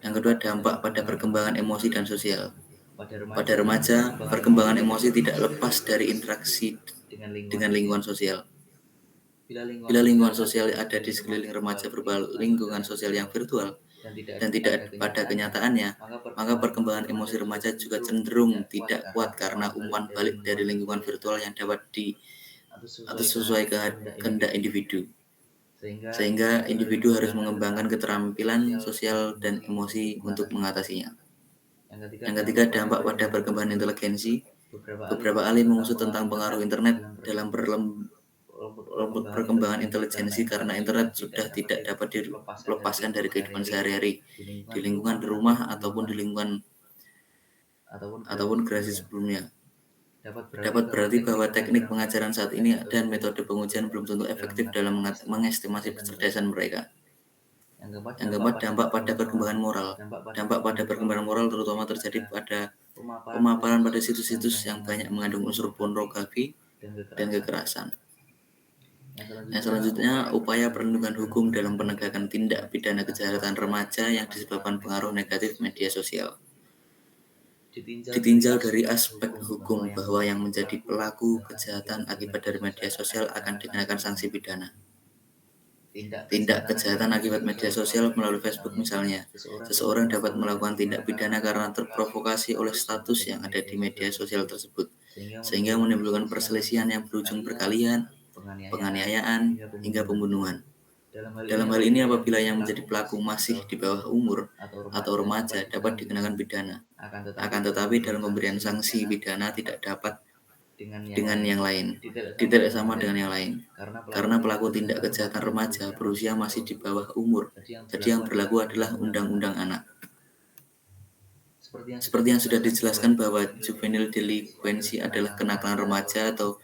Yang kedua, dampak pada perkembangan emosi dan sosial. Pada Pada remaja, remaja, perkembangan emosi tidak lepas dari interaksi dengan lingkungan sosial. Bila lingkungan sosial ada di sekeliling remaja berupa lingkungan sosial yang virtual dan tidak pada kenyataannya, maka perkembangan emosi remaja juga cenderung tidak kuat karena umpan balik dari lingkungan virtual yang dapat atau atau sesuai sesuai kehendak kehendak individu. individu. sehingga individu harus mengembangkan keterampilan sosial dan emosi untuk mengatasinya. Yang ketiga, dampak pada perkembangan inteligensi. Beberapa ahli mengusut tentang pengaruh internet dalam perkembangan inteligensi karena internet sudah tidak dapat dilepaskan dari kehidupan sehari-hari di lingkungan di rumah ataupun di lingkungan ataupun generasi sebelumnya. Dapat berarti bahwa teknik pengajaran saat ini dan metode pengujian belum tentu efektif dalam mengestimasi kecerdasan mereka. Yang keempat, dampak pada perkembangan moral. Dampak pada perkembangan moral terutama terjadi pada pemaparan pada situs-situs yang banyak mengandung unsur pornografi dan kekerasan. Yang selanjutnya, upaya perlindungan hukum dalam penegakan tindak pidana kejahatan remaja yang disebabkan pengaruh negatif media sosial. Ditinjau dari aspek hukum bahwa yang menjadi pelaku kejahatan akibat dari media sosial akan dikenakan sanksi pidana. Tindak kejahatan akibat media sosial melalui Facebook misalnya, seseorang dapat melakukan tindak pidana karena terprovokasi oleh status yang ada di media sosial tersebut, sehingga menimbulkan perselisihan yang berujung perkelahian, penganiayaan, hingga pembunuhan. Dalam hal ini, apabila yang menjadi pelaku masih di bawah umur atau remaja dapat dikenakan pidana. Akan tetapi dalam pemberian sanksi pidana tidak dapat dengan yang lain, tidak sama dengan yang lain. Karena pelaku tindak kejahatan remaja berusia masih di bawah umur, jadi yang berlaku adalah Undang-Undang Anak. Seperti yang sudah dijelaskan bahwa juvenile delinquency adalah kenakalan remaja atau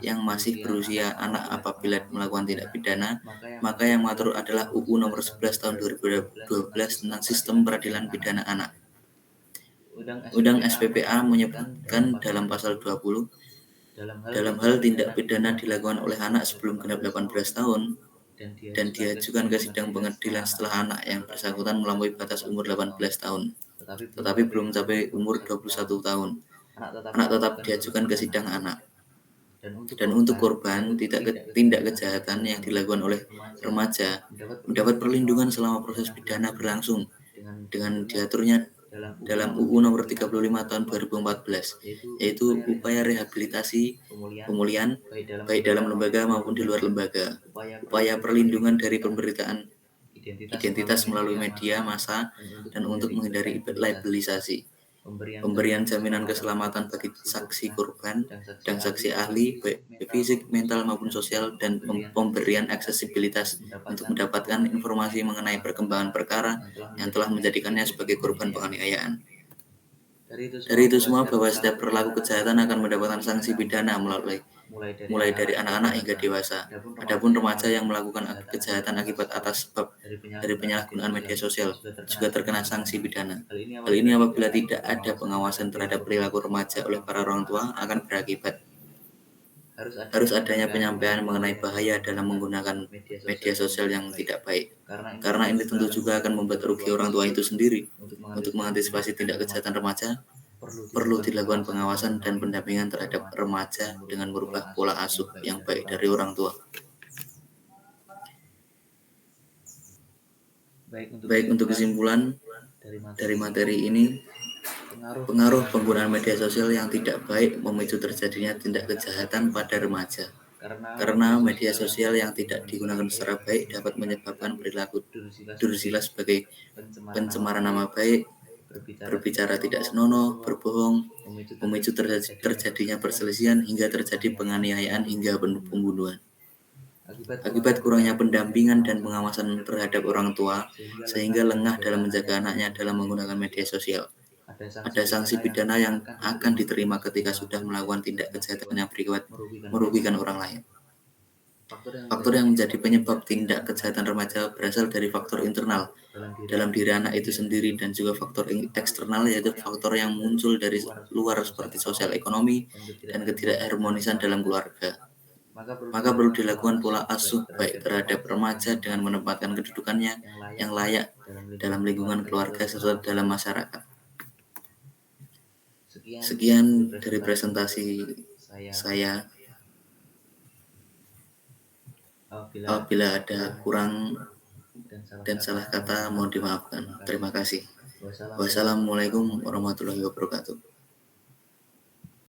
yang masih berusia anak apabila melakukan tindak pidana, maka yang mengatur adalah UU Nomor 11 Tahun 2012 tentang Sistem Peradilan Pidana Anak. Undang SPPA menyebutkan dalam pasal 20, dalam hal tindak pidana dilakukan oleh anak sebelum genap 18 tahun dan diajukan ke sidang pengadilan setelah anak yang bersangkutan melampaui batas umur 18 tahun, tetapi belum mencapai umur 21 tahun. Anak tetap diajukan ke sidang anak. Dan untuk korban tindak kejahatan yang dilakukan oleh remaja mendapat perlindungan selama proses pidana berlangsung dengan diaturnya dalam UU Nomor 35 Tahun 2014, yaitu upaya rehabilitasi, pemulihan, baik dalam lembaga maupun di luar lembaga, upaya perlindungan dari pemberitaan identitas melalui media massa, dan untuk menghindari labelisasi, pemberian jaminan keselamatan bagi saksi korban dan saksi ahli, baik fisik, mental maupun sosial, dan pemberian aksesibilitas untuk mendapatkan informasi mengenai perkembangan perkara yang telah menjadikannya sebagai korban penganiayaan. Dari itu semua bahwa setiap perilaku kejahatan akan mendapatkan sanksi pidana mulai dari anak-anak hingga dewasa. Adapun remaja yang melakukan kejahatan akibat atas sebab dari penyalahgunaan media sosial juga terkena sanksi pidana. Hal ini apabila tidak ada pengawasan terhadap perilaku remaja oleh para orang tua akan berakibat harus adanya penyampaian mengenai bahaya dalam menggunakan media sosial yang tidak baik. Karena ini tentu juga akan membuat rugi orang tua itu sendiri. Untuk mengantisipasi tindak kejahatan remaja, perlu dilakukan pengawasan dan pendampingan terhadap remaja dengan merubah pola asuh yang baik dari orang tua. Baik, untuk kesimpulan dari materi ini, pengaruh penggunaan media sosial yang tidak baik memicu terjadinya tindak kejahatan pada remaja. Karena media sosial yang tidak digunakan secara baik dapat menyebabkan perilaku durusila sebagai pencemaran nama baik, berbicara tidak senonoh, berbohong, memicu terjadinya perselisihan hingga terjadi penganiayaan hingga pembunuhan. Akibat kurangnya pendampingan dan pengawasan terhadap orang tua, sehingga lengah dalam menjaga anaknya dalam menggunakan media sosial. Ada sanksi pidana yang akan diterima ketika sudah melakukan tindak kejahatan yang berakibat merugikan orang lain. Faktor yang menjadi penyebab tindak kejahatan remaja berasal dari faktor internal dalam diri anak itu sendiri dan juga faktor eksternal, yaitu faktor yang muncul dari luar seperti sosial ekonomi dan ketidakharmonisan dalam keluarga. Maka perlu dilakukan pola asuh baik terhadap remaja dengan menempatkan kedudukannya yang layak dalam lingkungan keluarga serta dalam masyarakat. Sekian dari presentasi saya. Apabila ada kurang dan salah kata mohon dimaafkan. Terima kasih. Wassalamualaikum warahmatullahi wabarakatuh.